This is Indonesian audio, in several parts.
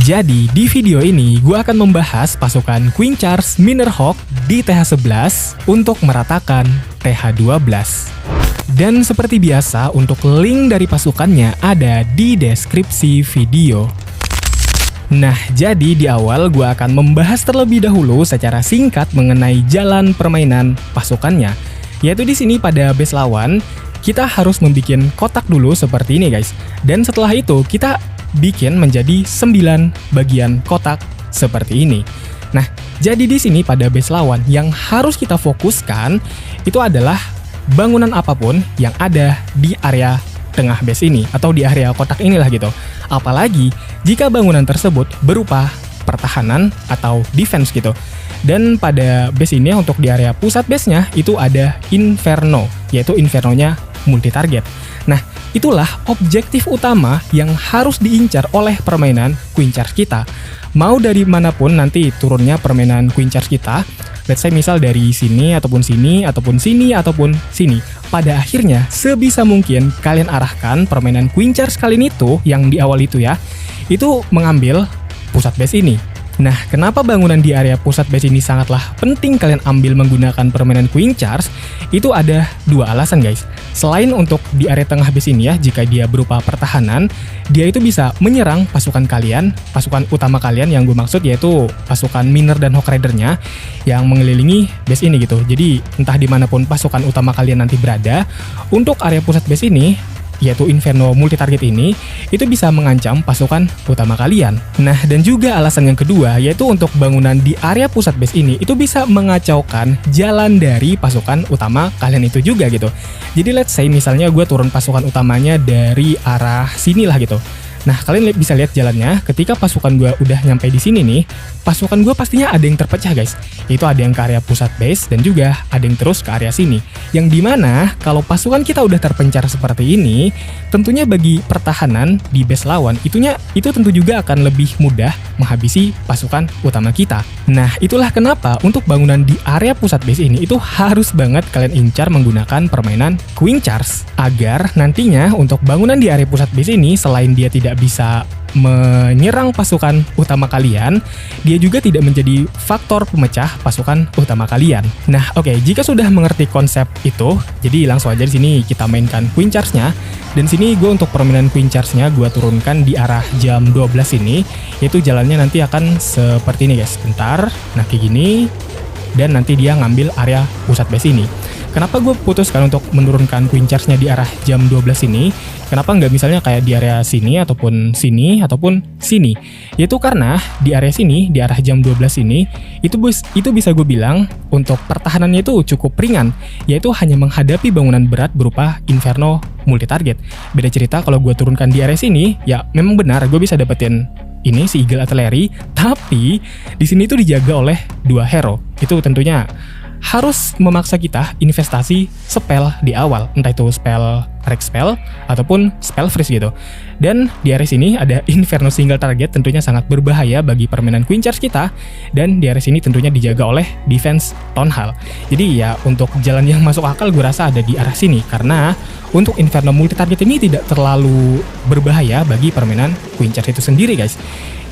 Jadi di video ini gue akan membahas pasukan Queen Charge Miner Hawk di TH11 untuk meratakan TH12. Dan seperti biasa untuk link dari pasukannya ada di deskripsi video. Nah, jadi di awal gue akan membahas terlebih dahulu secara singkat mengenai jalan permainan pasukannya. Yaitu di sini pada base lawan, kita harus membuat kotak dulu seperti ini guys. Dan setelah itu kita bikin menjadi 9 bagian kotak seperti ini. Nah, jadi di sini pada base lawan yang harus kita fokuskan itu adalah bangunan apapun yang ada di area tengah base ini atau di area kotak inilah gitu. Apalagi jika bangunan tersebut berupa pertahanan atau defense gitu. Dan pada base ini untuk di area pusat base-nya itu ada Inferno, yaitu Inferno-nya multi target. Nah, itulah objektif utama yang harus diincar oleh permainan Queen Charge kita. Mau dari manapun nanti turunnya permainan Queen Charge kita, let's say misal dari sini, ataupun sini, ataupun sini, ataupun sini. Pada akhirnya, sebisa mungkin kalian arahkan permainan Queen Charge kalian itu, yang di awal itu ya, itu mengambil pusat base ini. Nah, kenapa bangunan di area pusat base ini sangatlah penting kalian ambil menggunakan permainan Queen Charge? Itu ada dua alasan guys. Selain untuk di area tengah base ini ya, jika dia berupa pertahanan, dia itu bisa menyerang pasukan kalian, pasukan utama kalian yang gue maksud yaitu pasukan Miner dan Hawk Rider-nya yang mengelilingi base ini gitu. Jadi entah dimanapun pasukan utama kalian nanti berada, untuk area pusat base ini yaitu Inferno multi target ini, itu bisa mengancam pasukan utama kalian. Nah, dan juga alasan yang kedua, yaitu untuk bangunan di area pusat base ini, itu bisa mengacaukan jalan dari pasukan utama kalian itu juga gitu. Jadi let's say misalnya gue turun pasukan utamanya dari arah sini lah gitu. Nah, kalian bisa lihat jalannya, ketika pasukan gue udah nyampe di sini nih, pasukan gue pastinya ada yang terpecah guys. Itu ada yang ke area pusat base dan juga ada yang terus ke area sini. Yang dimana kalau pasukan kita udah terpencar seperti ini, tentunya bagi pertahanan di base lawan, itu tentu juga akan lebih mudah menghabisi pasukan utama kita. Nah, itulah kenapa untuk bangunan di area pusat base ini itu harus banget kalian incar menggunakan permainan Queen Charge. Agar nantinya untuk bangunan di area pusat base ini, selain dia tidak bisa menyerang pasukan utama kalian, dia juga tidak menjadi faktor pemecah pasukan utama kalian. Nah, oke, jika sudah mengerti konsep itu, jadi langsung aja di sini kita mainkan Queen Charge-nya. Dan sini gue untuk permainan Queen Charge-nya gue turunkan di arah jam 12 ini, yaitu jalannya nanti akan seperti ini guys. Bentar, nah kayak gini, dan nanti dia ngambil area pusat base ini. Kenapa gue putuskan untuk menurunkan Queen Charge-nya di arah jam 12 ini? Kenapa nggak misalnya kayak di area sini, ataupun sini, ataupun sini? Yaitu karena di area sini, di arah jam 12 ini, itu bisa gue bilang untuk pertahanannya itu cukup ringan. Yaitu hanya menghadapi bangunan berat berupa Inferno multi target. Beda cerita kalau gue turunkan di area sini, ya memang benar gue bisa dapetin ini si Eagle Artillery, tapi di sini itu dijaga oleh dua hero. Itu tentunya harus memaksa kita investasi spell di awal, entah itu spell Rex spell ataupun spell freeze gitu. Dan di area sini ada Inferno single target, tentunya sangat berbahaya bagi permainan Queen Charge kita. Dan di area sini tentunya dijaga oleh defense Town Hall. Jadi ya untuk jalan yang masuk akal gue rasa ada di arah sini, karena untuk Inferno multi target ini tidak terlalu berbahaya bagi permainan Queen Charge itu sendiri guys.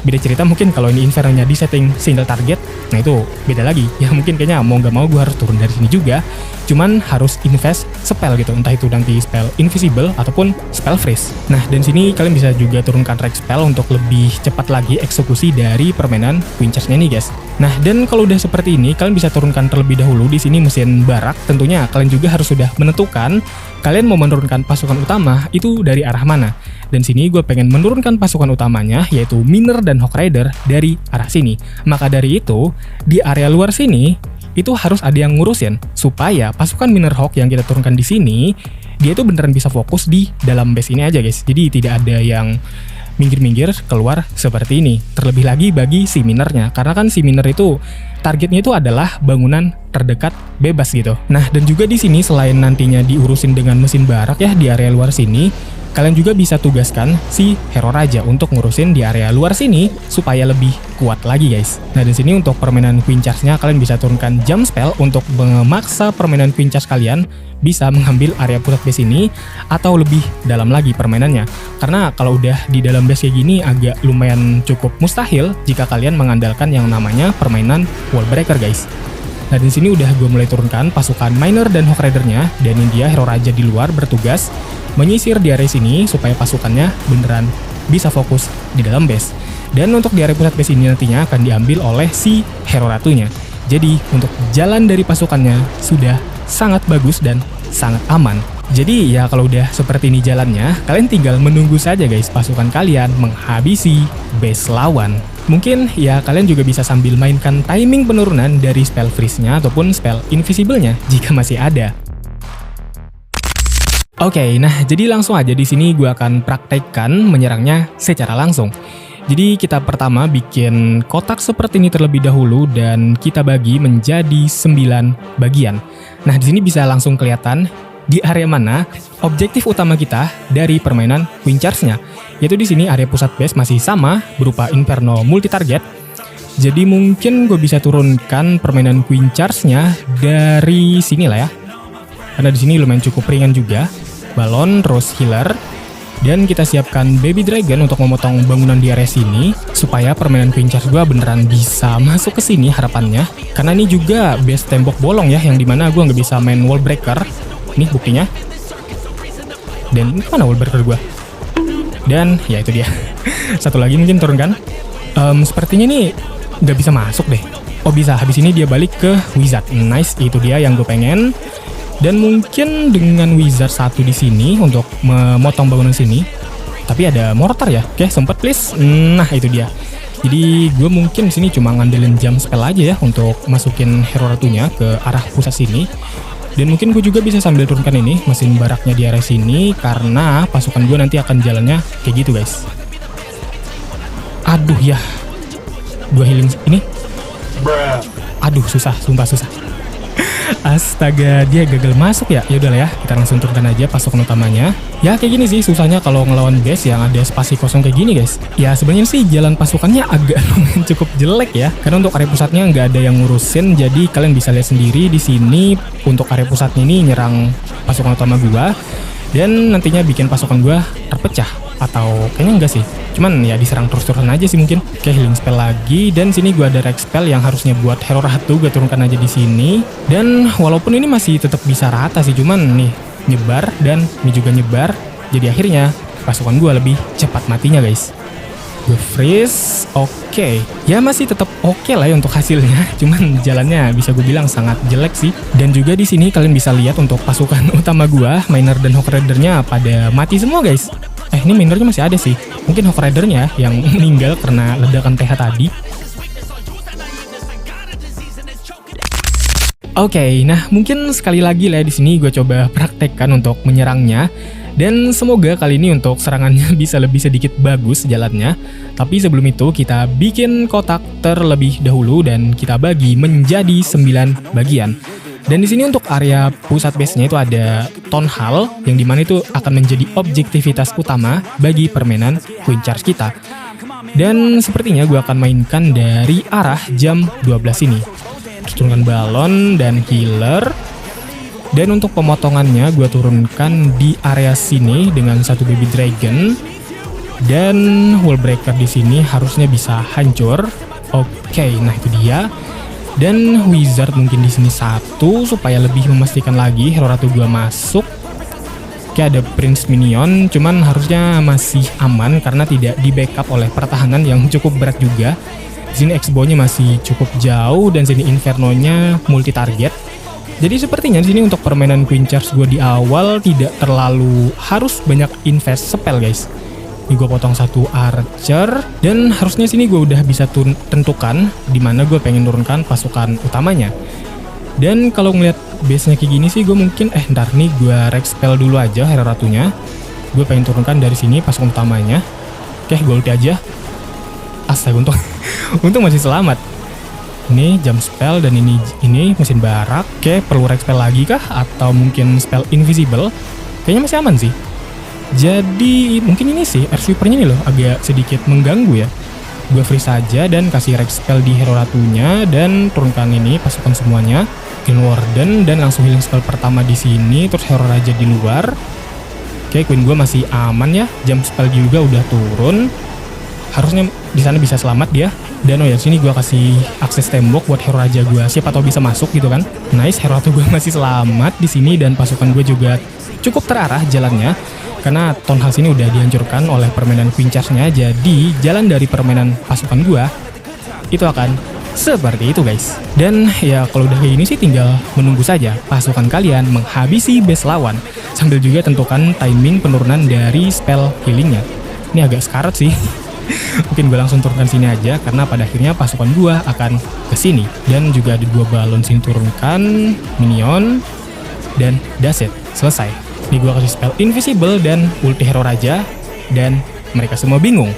Beda cerita mungkin kalau ini Inferno-nya di setting single target, nah itu beda lagi. Ya mungkin kayaknya mau nggak mau gue harus turun dari sini juga. Cuman harus invest spell gitu, entah itu nanti spell invisible ataupun spell freeze. Nah, dan sini kalian bisa juga turunkan Rex spell untuk lebih cepat lagi eksekusi dari permainan Queen Charge-nya nih guys. Nah, dan kalau udah seperti ini, kalian bisa turunkan terlebih dahulu di sini mesin barak. Tentunya kalian juga harus sudah menentukan kalian mau menurunkan pasukan utama itu dari arah mana. Dan sini gue pengen menurunkan pasukan utamanya yaitu Miner dan Hawk Rider dari arah sini. Maka dari itu, di area luar sini itu harus ada yang ngurusin supaya pasukan Miner Hawk yang kita turunkan di sini dia itu beneran bisa fokus di dalam base ini aja guys. Jadi tidak ada yang minggir-minggir keluar seperti ini. Terlebih lagi bagi si Minernya, karena kan si Miner itu targetnya itu adalah bangunan terdekat bebas gitu. Nah, dan juga di sini selain nantinya diurusin dengan mesin barak ya di area luar sini, kalian juga bisa tugaskan si hero raja untuk ngurusin di area luar sini supaya lebih kuat lagi guys. Nah di sini untuk permainan Queen Charge-nya kalian bisa turunkan jump spell untuk memaksa permainan Queen Charge kalian bisa mengambil area pusat base ini atau lebih dalam lagi permainannya. Karena kalau udah di dalam base kayak gini agak lumayan cukup mustahil jika kalian mengandalkan yang namanya permainan wall breaker guys. Nah di sini udah gue mulai turunkan pasukan miner dan hawk ridernya, dan ini dia hero raja di luar bertugas menyisir di area sini supaya pasukannya beneran bisa fokus di dalam base. Dan untuk di area pusat base ini nantinya akan diambil oleh si hero ratunya. Jadi untuk jalan dari pasukannya sudah sangat bagus dan sangat aman. Jadi ya kalau udah seperti ini jalannya, kalian tinggal menunggu saja guys pasukan kalian menghabisi base lawan. Mungkin ya kalian juga bisa sambil mainkan timing penurunan dari spell freeze-nya ataupun spell invisible-nya jika masih ada. Oke, nah jadi langsung aja di sini gue akan praktekkan menyerangnya secara langsung. Jadi kita pertama bikin kotak seperti ini terlebih dahulu dan kita bagi menjadi 9 bagian. Nah di sini bisa langsung kelihatan di area mana objektif utama kita dari permainan Queen Charge-nya. Yaitu di sini area pusat base masih sama berupa Inferno multi target. Jadi mungkin gue bisa turunkan permainan Queen Charge-nya dari sini lah ya. Karena di sini lumayan cukup ringan juga. Balon terus healer. Dan kita siapkan Baby Dragon untuk memotong bangunan di area sini supaya permainan Queen Charge gue beneran bisa masuk ke sini harapannya. Karena ini juga base tembok bolong ya, yang dimana gue nggak bisa main wall breaker. Nih buktinya. Dan mana wall breaker gue? Dan ya itu dia. Satu lagi mungkin turunkan. Sepertinya nih nggak bisa masuk deh. Oh bisa, habis ini dia balik ke Wizard. Nice, itu dia yang gue pengen. Dan mungkin dengan Wizard satu di sini untuk memotong bangunan sini. Tapi ada mortar ya. Oke, sempet please. Nah, itu dia. Jadi gue mungkin di sini cuma ngandelin jump spell aja ya untuk masukin hero ratunya ke arah pusat sini. Dan mungkin gue juga bisa sambil turunkan ini mesin baraknya di area sini karena pasukan gue nanti akan jalannya kayak gitu guys. Aduh ya. Gue healing ini. Aduh susah, sumpah susah. Astaga, dia gagal masuk ya. Ya udahlah ya, kita langsung turunkan aja pasukan utamanya. Ya kayak gini sih susahnya kalau ngelawan base yang ada spasi kosong kayak gini guys. Ya sebenarnya sih jalan pasukannya agak lumayan cukup jelek ya. Karena untuk area pusatnya nggak ada yang ngurusin. Jadi kalian bisa lihat sendiri di sini untuk area pusatnya ini nyerang pasukan utama gua. Dan nantinya bikin pasukan gua terpecah. Atau kayaknya enggak sih. Cuman ya diserang terus-terusan aja sih mungkin. Oke, healing spell lagi. Dan sini gue ada Rex spell yang harusnya buat hero ratu. Gue turunkan aja di sini. Dan walaupun ini masih tetap bisa rata sih. Cuman nih nyebar dan ini juga nyebar. Jadi akhirnya pasukan gue lebih cepat matinya guys. Gue freeze. Oke. Ya masih tetap oke lah ya untuk hasilnya. Cuman jalannya bisa gue bilang sangat jelek sih. Dan juga di sini kalian bisa lihat untuk pasukan utama gue, miner dan hawk ridernya pada mati semua guys. Ini minernya masih ada sih. Mungkin hawk ridernya yang meninggal karena ledakan TH tadi. Oke, nah mungkin sekali lagi lah di sini gue coba praktekkan untuk menyerangnya. Dan semoga kali ini untuk serangannya bisa lebih sedikit bagus jalannya. Tapi sebelum itu kita bikin kotak terlebih dahulu dan kita bagi menjadi 9 bagian. Dan di sini untuk area pusat base-nya itu ada Town Hall yang dimana itu akan menjadi objektivitas utama bagi permainan Queen Charge kita. Dan sepertinya gue akan mainkan dari arah jam 12 ini. Turunkan balon dan healer. Dan untuk pemotongannya gue turunkan di area sini dengan satu baby dragon. Dan wall breaker di sini harusnya bisa hancur. Oke, nah itu dia. Dan wizard mungkin di sini satu supaya lebih memastikan lagi hero ratu gua masuk. Oke, ada prince minion, cuman harusnya masih aman karena tidak di backup oleh pertahanan yang cukup berat juga. Di sini X-bow-nya masih cukup jauh dan sini inferno-nya multi target. Jadi sepertinya di sini untuk permainan Queen Charge gua di awal tidak terlalu harus banyak invest spell guys. Ini gue potong satu archer dan harusnya sini gue udah bisa tentukan di mana gue pengen turunkan pasukan utamanya. Dan kalau ngeliat base-nya kayak gini sih gue mungkin ntar nih gue Rex spell dulu aja hero ratunya. Gue pengen turunkan dari sini pasukan utamanya. Oke, gue ulti aja. Astaga, untung masih selamat. Ini jump spell dan ini mesin barak. Oke, perlu Rex spell lagi kah atau mungkin spell invisible? Kayaknya masih aman sih. Jadi mungkin ini sih air sweepernya nih loh agak sedikit mengganggu ya. Gue freeze saja dan kasih rage spell di hero ratunya dan turunkan ini pasukan semuanya. Green Warden dan langsung healing spell pertama di sini, terus hero raja di luar. Oke, Queen gue masih aman ya. Jump spell juga udah turun. Harusnya di sana bisa selamat dia. Dan oh ya, sini gue kasih akses tembok buat hero raja gue. Siapa tahu bisa masuk gitu kan. Nice, hero ratu gue masih selamat di sini dan pasukan gue juga cukup terarah jalannya. Karena Town House ini udah dihancurkan oleh permainan Queen Charge-nya. Jadi jalan dari permainan pasukan gue itu akan seperti itu guys. Dan ya kalau udah kayak gini sih tinggal menunggu saja pasukan kalian menghabisi base lawan. Sambil juga tentukan timing penurunan dari spell healingnya. Ini agak sekarat sih. Mungkin gue langsung turunkan sini aja karena pada akhirnya pasukan gue akan ke sini. Dan juga ada 2 balon sini turunkan, minion, dan that's it. Selesai. Ini gue kasih spell invisible dan ulti hero raja. Dan mereka semua bingung.